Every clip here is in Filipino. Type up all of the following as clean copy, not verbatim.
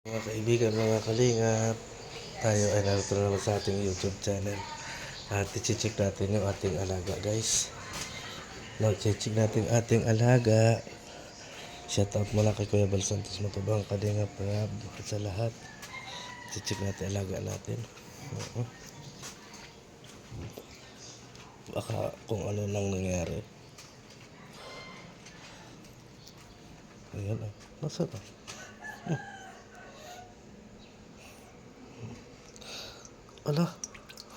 Mga kaibigan, mga kalingap, tayo ay narito na naman sa ating YouTube channel at i-check natin yung ating alaga, guys. Now, check natin ating alaga. Shout out muna kay Kuya Bal Santos Matubang, Kalingap Rab at sa lahat. Check natin alaga natin. Baka kung ano nang nangyari. Ayan, nasa ba?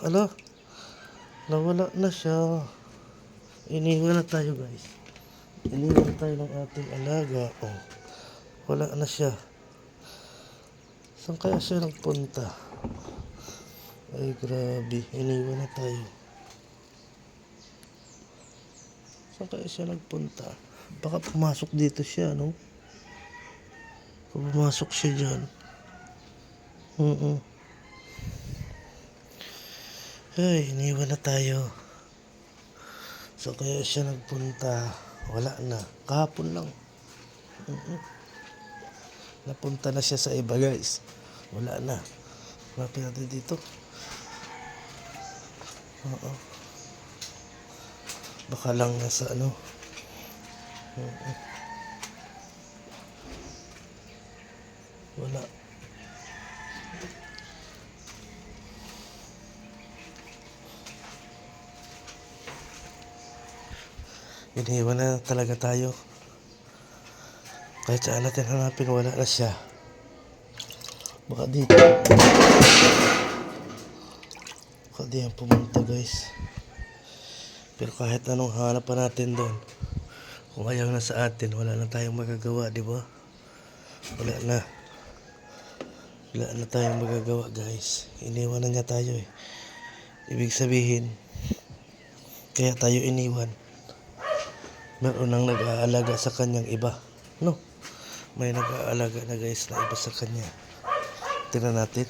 Ala, nawala na siya. Iniwan na tayo, guys. Iniwan na tayo ng ating alaga. Oh, wala na siya. Saan kaya siya nagpunta? Ay, grabe. Iniwan na tayo. Saan kaya siya nagpunta? Baka pumasok dito siya, no? Pumasok siya dyan. Ay, iniwan na tayo. So kaya siya nagpunta. Wala na. Kahapon lang. Napunta na siya sa iba, guys. Wala na. Lapit natin dito. Baka lang nasa ano. Wala. Iniwan na talaga tayo. Kahit saan natin hanapin, wala na siya. Baka dito. Baka diyan pumunta, guys. Pero kahit anong hanap pa natin doon, kung ayaw na sa atin, wala na tayong magagawa, di ba? Wala na. Wala na tayong magagawa, guys. Iniwan na niya tayo eh. Ibig sabihin, kaya tayo iniwan. Meron nang nag-aalaga sa kanyang iba. No? May nag-aalaga na, guys, na iba sa kanya. Tingnan natin.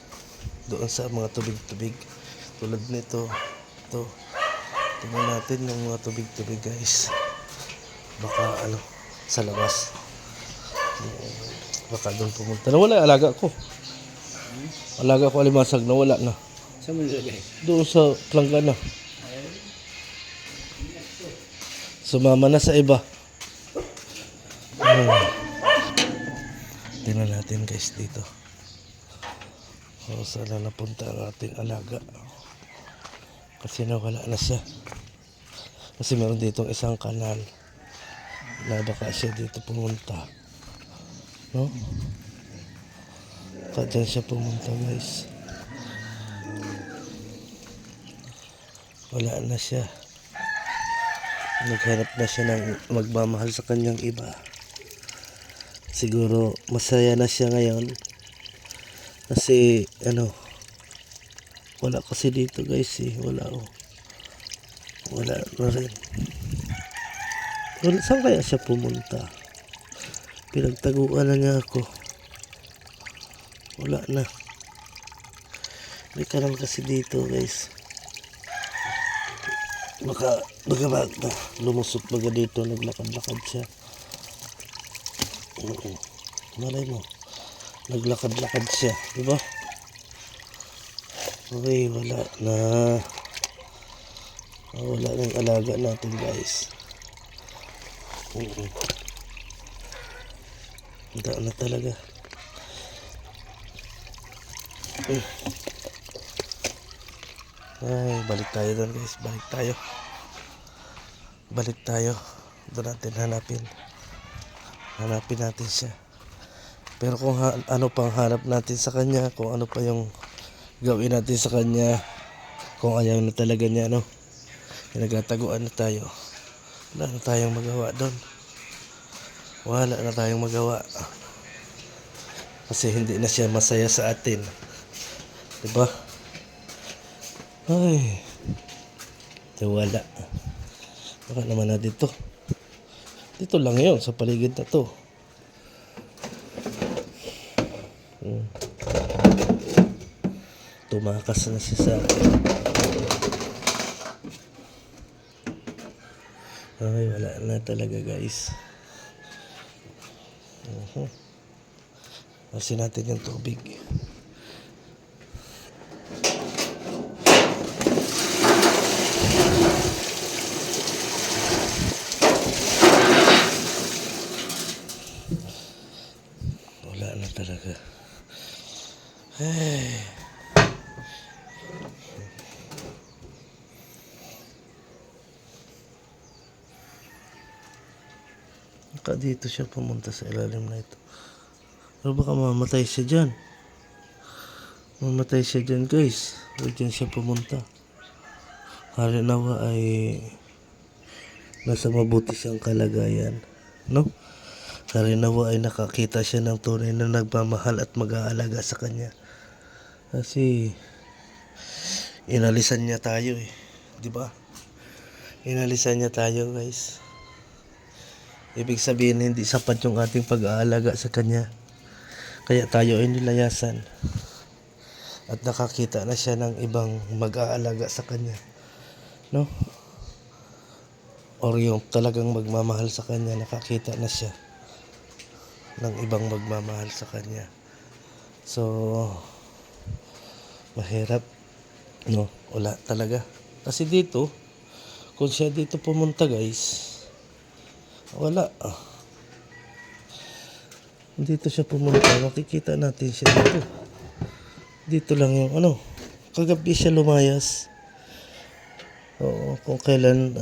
Doon sa mga tubig-tubig. Tulad nito. Ito. Tingnan natin yung mga tubig-tubig, guys. Baka sa labas. Baka doon pumunta. Nawala yung alaga ko. Alaga ko alimasag, nawala na. Saan mo nilagay? Doon sa planggana. Sumama na sa iba. Tingnan natin, guys, dito. Saan na napunta ang ating alaga. Kasi nawala na siya. Kasi meron ditong isang kanal na baka siya dito pumunta. No? Baka dyan siya pumunta, guys. Wala na siya. Naghanap na siya ng magmamahal sa kanyang iba. Siguro masaya na siya ngayon. Kasi wala kasi dito, guys eh. Wala na rin. Saan kaya siya pumunta? Pinagtaguan na niya ako. Wala na. May kanal kasi dito, guys. Baka lumusot baga dito, naglakad-lakad siya. Malay mo, naglakad-lakad siya, diba? Okay, wala na. Wala nang alaga natin, guys. Wala na talaga. Ay, balik tayo doon, guys. Balik tayo. Doon natin hanapin natin siya. Pero kung ano pang hanap natin sa kanya, kung ano pa yung gawin natin sa kanya, kung ayaw na talaga niya, nagtataguan na tayo, wala na tayong magawa doon. Wala na tayong magawa. Kasi hindi na siya masaya sa atin, diba? Ay, wala. Baka naman na dito lang yun, sa paligid na to. Tumakas na siya sa akin. Ay, wala na talaga, guys. Alisin natin yung tubig. Wala na talaga. Ay. Baka dito siya pumunta sa ilalim na ito. Pero baka mamatay siya dyan. Mamatay siya dyan guys. Huwag dyan siya pumunta. Harinawa ay nasa mabuti siyang kalagayan. No? Harinawa ay nakakita siya ng tunay na nagmamahal at mag-aalaga sa kanya. Kasi inalisan niya tayo eh. Di ba? Inalisan niya tayo guys. Ibig sabihin hindi sapat yung ating pag-aalaga sa kanya. Kaya tayo ay nilayasan. At nakakita na siya ng ibang mag-aalaga sa kanya. No? Or yung talagang magmamahal sa kanya, nakakita na siya ng ibang magmamahal sa kanya. So, mahirap. No? Wala talaga. Kasi dito, kung siya dito pumunta guys, wala. Dito siya pumunta, makikita natin siya dito. Dito lang yung kagabi siya lumayas. Oo, kung kailan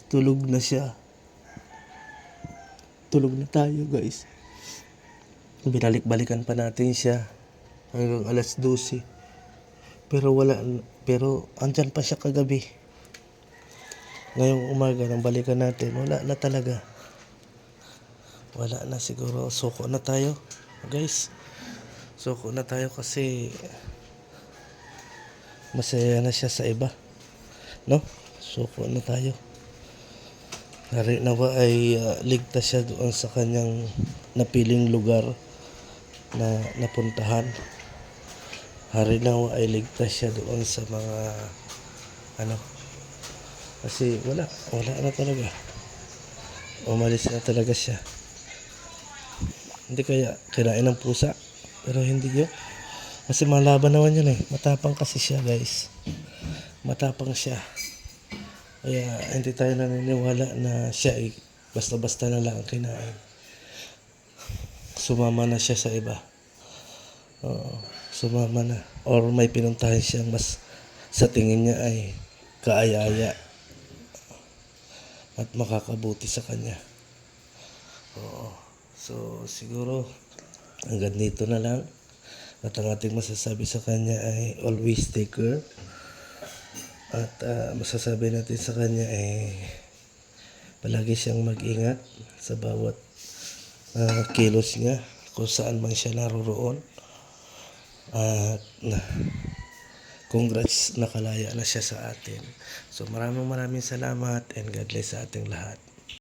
tulog na siya. Tulog na tayo guys. Binalik-balikan pa natin siya hanggang alas 12. Pero andyan pa siya kagabi. Ngayong umaga nang balikan natin, wala na talaga. Wala na siguro. Suko na tayo guys. Suko na tayo kasi masaya na siya sa iba. No? Suko na tayo. Harinawa ay ligtas siya doon sa kanyang napiling lugar na napuntahan. Harinawa ay ligtas siya doon sa mga kasi wala na talaga. Umalis na talaga siya. Hindi kaya kinain ng pusa, pero hindi yun. Kasi malaban naman yun eh. Matapang kasi siya guys. Matapang siya. Kaya hindi tayo naniniwala na siya ay basta-basta na lang kinain. Sumama na siya sa iba. Sumama na. Or may pinuntahan siyang mas sa tingin niya ay kaaya-aya at makakabuti sa kanya. So siguro hanggang dito na lang. At ang ating masasabi sa kanya ay always take care. At masasabi natin sa kanya ay palagi siyang mag-ingat sa bawat kilos niya kung saan man siya naroroon. At congrats, nakalaya na siya sa atin. So maraming salamat and God bless sa ating lahat.